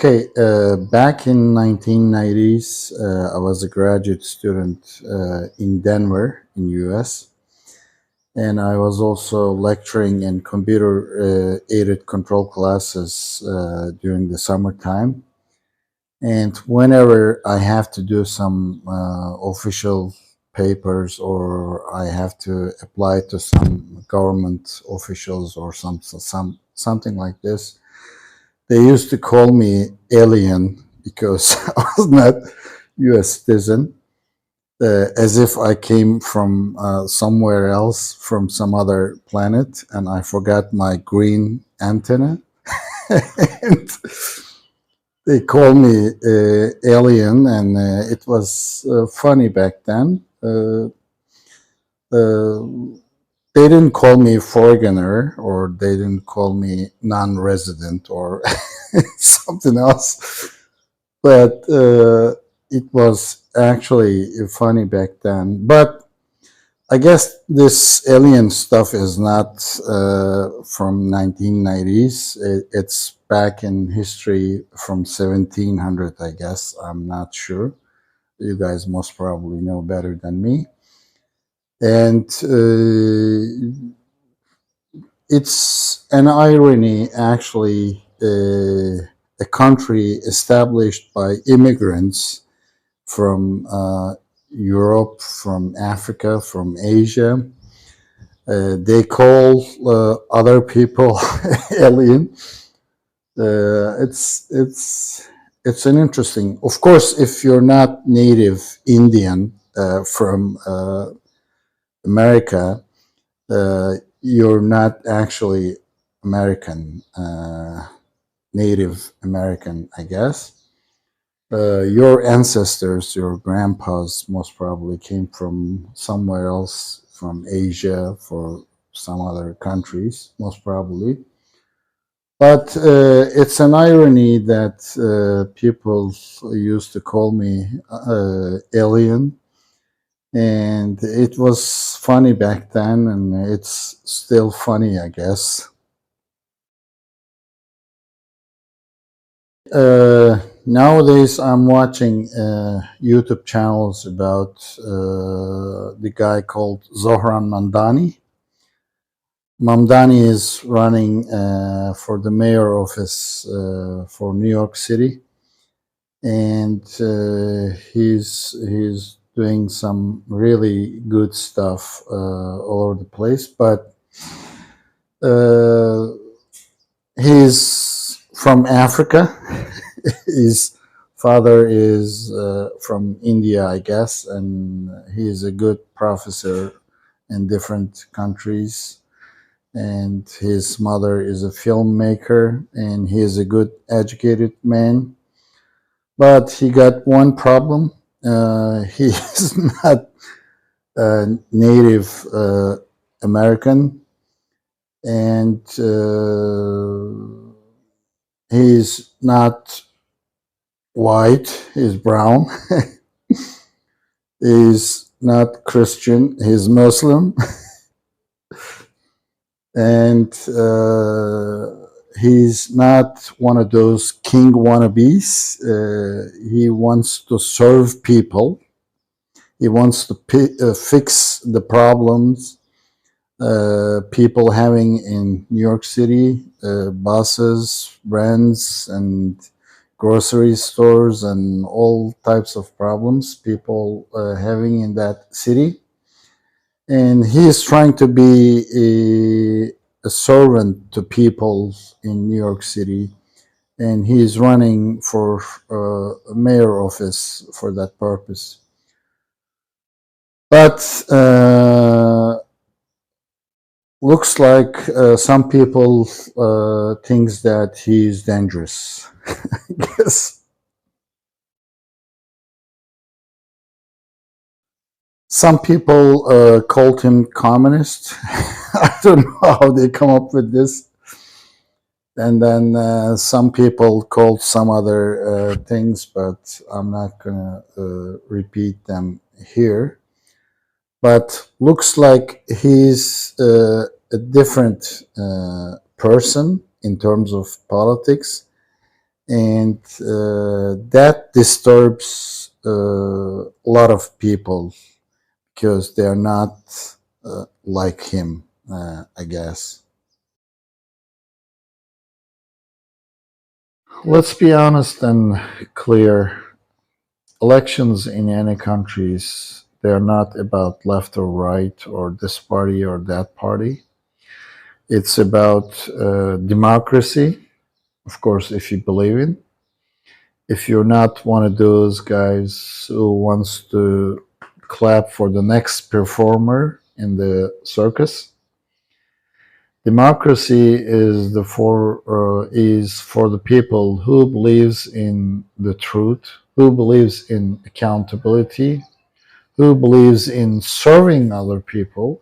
Okay, back in 1990s, I was a graduate student in Denver, in US, and I was also lecturing in computer aided control classes during the summertime. And whenever I have to do some official papers or I have to apply to some government officials or something like this, they used to call me alien because I was not U.S. citizen, as if I came from somewhere else, from some other planet, and I forgot my green antenna. And they called me alien, and it was funny back then. Uh, they didn't call me foreigner, or they didn't call me non-resident, or something else. But it was actually funny back then. But I guess this alien stuff is not from 1990s. It's back in history from 1700, I guess. I'm not sure. You guys most probably know better than me. And it's an irony, actually, a country established by immigrants from Europe, from Africa, from Asia. They call other people alien. It's an interesting. Of course, if you're not native Indian from America, you're not actually American, Native American, I guess. Your ancestors, your grandpas, most probably came from somewhere else, from Asia, for some other countries, most probably. But it's an irony that people used to call me alien, and it was funny back then, and it's still funny, I guess. Nowadays, I'm watching YouTube channels about the guy called Zohran Mamdani. Mamdani is running for the mayor office for New York City, and he's doing some really good stuff all over the place. But he's from Africa. His father is from India, I guess, and he is a good professor in different countries. And his mother is a filmmaker, and he is a good educated man. But he got one problem. He is not Native American, and he's not white, he's brown. He's not Christian, he's Muslim. And he's not one of those king wannabes. He wants to serve people. He wants to fix the problems people having in New York City, buses, rents, and grocery stores, and all types of problems people having in that city. And he is trying to be a servant to people in New York City, and he is running for a mayor office for that purpose. But looks like some people thinks that he is dangerous. I guess some people called him communist. I don't know how they come up with this. And then some people called some other things, but I'm not gonna repeat them here. But looks like he's a different person in terms of politics, and that disturbs a lot of people because they're not like him, I guess. Let's be honest and clear. Elections in any countries, they're not about left or right or this party or that party. It's about democracy, of course, if you believe in. If you're not one of those guys who wants to clap for the next performer in the circus, democracy is for the people who believes in the truth, who believes in accountability, who believes in serving other people,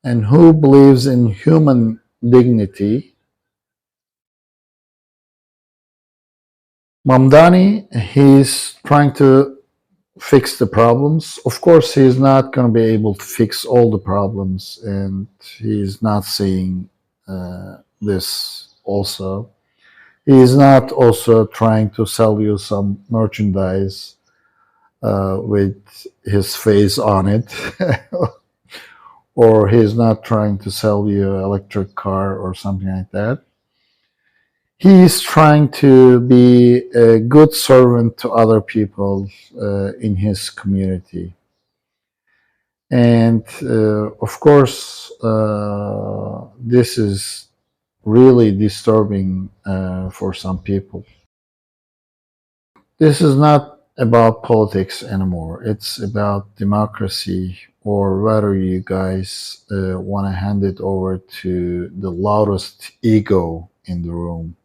and who believes in human dignity. Mamdani, he's trying to fix the problems. Of course, he's not going to be able to fix all the problems, and he's not saying this also. He is not also trying to sell you some merchandise with his face on it, or he's not trying to sell you an electric car or something like that. He's trying to be a good servant to other people in his community. And of course, this is really disturbing for some people. This is not about politics anymore. It's about democracy, or whether you guys want to hand it over to the loudest ego in the room.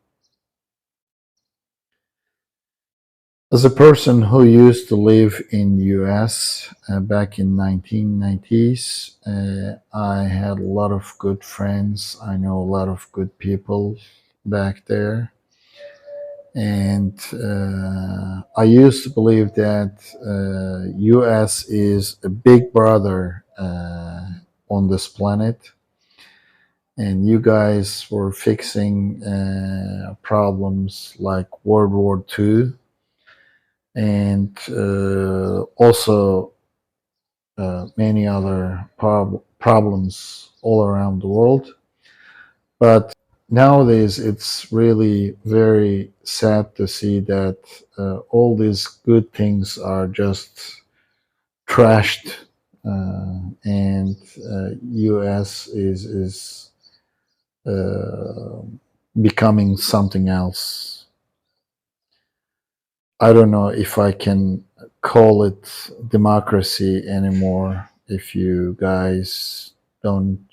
As a person who used to live in US back in 1990s, I had a lot of good friends. I know a lot of good people back there. And I used to believe that US is a big brother on this planet, and you guys were fixing problems like World War II, and also many other problems all around the world. But nowadays, it's really very sad to see that all these good things are just trashed, and U.S. is uh, becoming something else. I don't know if I can call it democracy anymore if you guys don't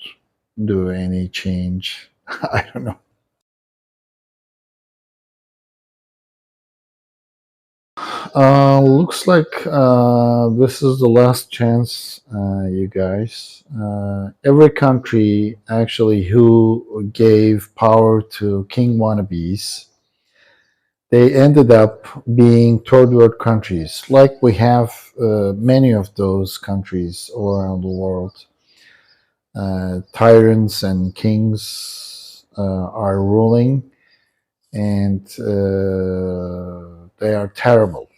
do any change. I don't know. Looks like this is the last chance, you guys. Every country actually who gave power to king wannabes, they ended up being third world countries. Like we have many of those countries all around the world. Tyrants and kings are ruling, and they are terrible.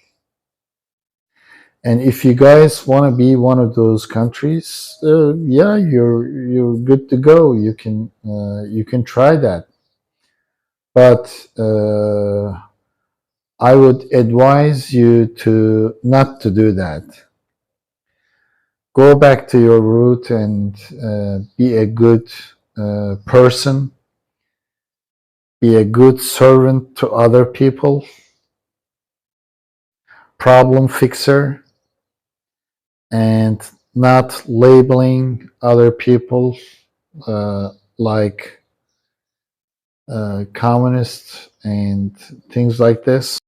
And if you guys want to be one of those countries, yeah, you're good to go. You can try that, but I would advise you to not to do that. Go back to your root and be a good person, be a good servant to other people, problem fixer, and not labeling other people uh, like communists and things like this.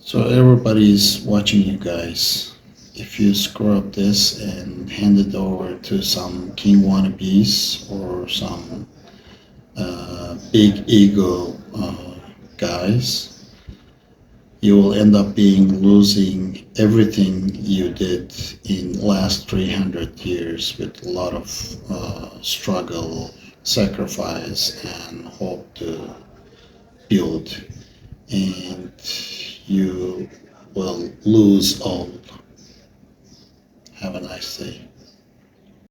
So everybody's watching you guys. If you screw up this and hand it over to some king wannabes or some big ego guys, you will end up being losing everything you did in last 300 years with a lot of struggle, sacrifice and hope to build, and you will lose all. Have a nice day.